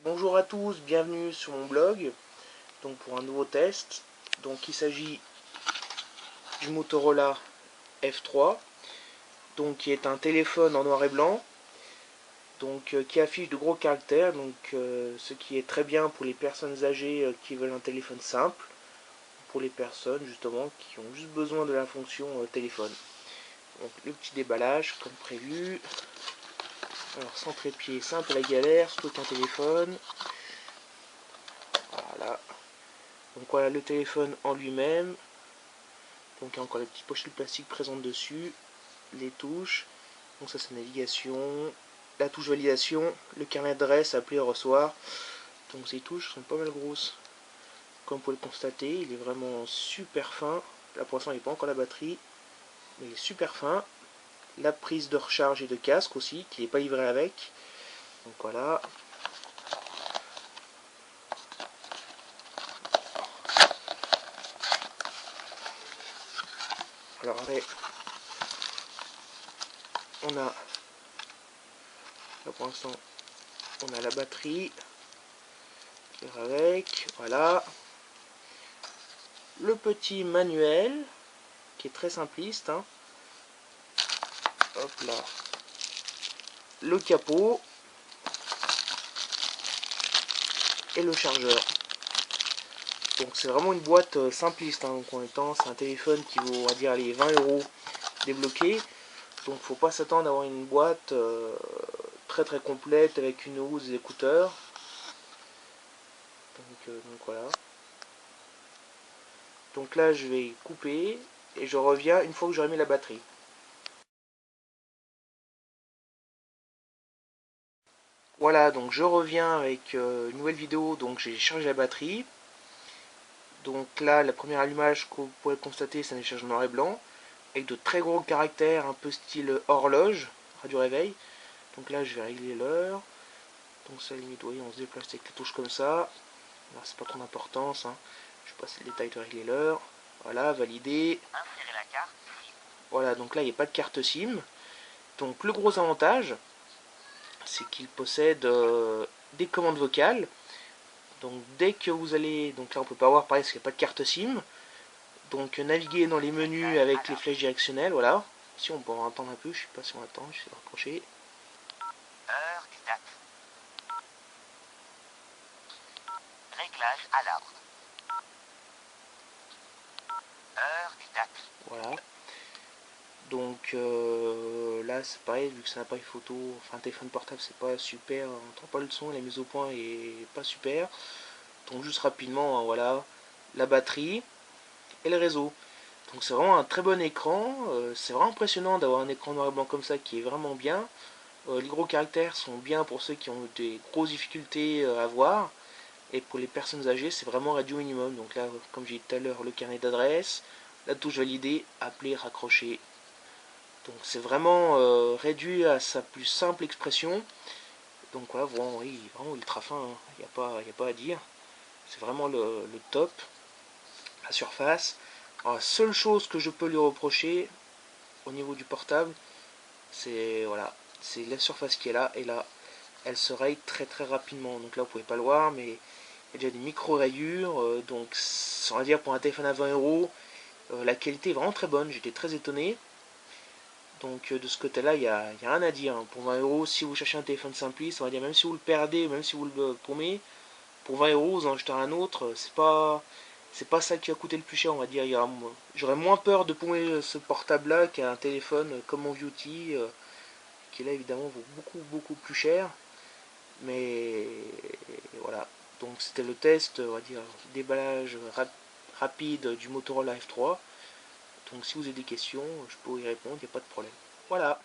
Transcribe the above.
Bonjour à tous, bienvenue sur mon blog donc pour un nouveau test. Donc il s'agit du Motorola F3 donc qui est un téléphone en noir et blanc donc qui affiche de gros caractères ce qui est très bien pour les personnes âgées qui veulent un téléphone simple, pour les personnes justement qui ont juste besoin de la fonction téléphone. Donc le petit déballage comme prévu. Alors sans trépied, simple à la galère, surtout avec un téléphone. Voilà. Donc voilà le téléphone en lui-même. Donc il y a encore les petites pochettes plastiques présentes dessus, les touches, donc ça c'est navigation, la touche validation, le carnet d'adresse, appeler, recevoir. Donc ces touches sont pas mal grosses. Comme vous pouvez le constater, il est vraiment super fin. Là pour l'instant il n'est pas encore la batterie, mais il est super fin. La prise de recharge et de casque aussi, qui n'est pas livrée avec. Donc voilà. Alors après, on a, là pour l'instant, on a la batterie qui est avec, voilà. Le petit manuel, qui est très simpliste, hein. Hop là. Le capot et le chargeur. Donc c'est vraiment une boîte simpliste, hein. Donc en même temps c'est un téléphone qui vaut, on va dire, les 20 € débloqué. Donc faut pas s'attendre à avoir une boîte très très complète avec une housse et des écouteurs. Donc voilà. Donc là je vais couper et je reviens une fois que j'aurai mis la batterie. Voilà, donc je reviens avec une nouvelle vidéo. Donc j'ai chargé la batterie. Donc là, la première allumage que vous pourrez constater, c'est un échange noir et blanc, avec de très gros caractères, un peu style horloge, radio réveil. Donc là, je vais régler l'heure. Donc ça, limite, vous voyez, on se déplace avec les touches comme ça. Alors c'est pas trop d'importance, hein. Je passe le détail de régler l'heure. Voilà, valider. Voilà, donc là, il n'y a pas de carte SIM. Donc le gros avantage, c'est qu'il possède des commandes vocales. Donc dès que vous allez, donc là on peut pas voir pareil parce qu'il n'y a pas de carte SIM. Donc naviguer dans les menus avec les flèches directionnelles, voilà. Si on peut entendre un peu, je sais pas si on attend, je vais raccrocher. Heure et date. Réglage à l'arbre. Heure et date. Voilà. Donc là c'est pareil, vu que c'est un appareil photo, enfin un téléphone portable c'est pas super, on n'entend pas le son, la mise au point est pas super. Donc juste rapidement, voilà, la batterie et le réseau. Donc c'est vraiment un très bon écran, c'est vraiment impressionnant d'avoir un écran noir et blanc comme ça qui est vraiment bien. Les gros caractères sont bien pour ceux qui ont des grosses difficultés à voir. Et pour les personnes âgées, c'est vraiment réduit au minimum. Donc là, comme j'ai dit tout à l'heure, le carnet d'adresse, la touche valider, appeler, raccrocher. Donc c'est vraiment réduit à sa plus simple expression. Donc voilà, vraiment, oui, vraiment ultra fin, hein. Il n'y a pas à dire. C'est vraiment le top. La surface. Alors, la seule chose que je peux lui reprocher au niveau du portable, c'est voilà, c'est la surface qui est là. Et là, elle se raye très très rapidement. Donc là, vous pouvez pas le voir, mais il y a déjà des micro-rayures. Donc, on va dire pour un téléphone à 20 €, la qualité est vraiment très bonne. J'étais très étonné. Donc de ce côté-là, il y a rien à dire, hein. Pour 20 €, si vous cherchez un téléphone simpliste, on va dire même si vous le perdez, même si vous le paumez, pour 20 € vous en achetez un autre, c'est pas ça qui va coûter le plus cher, on va dire. J'aurais moins peur de paumer ce portable-là qu'un téléphone comme mon Beauty, qui là évidemment vaut beaucoup plus cher. Mais voilà. Donc c'était le test, on va dire, déballage rapide du Motorola F3. Donc si vous avez des questions, je peux y répondre, il n'y a pas de problème. Voilà.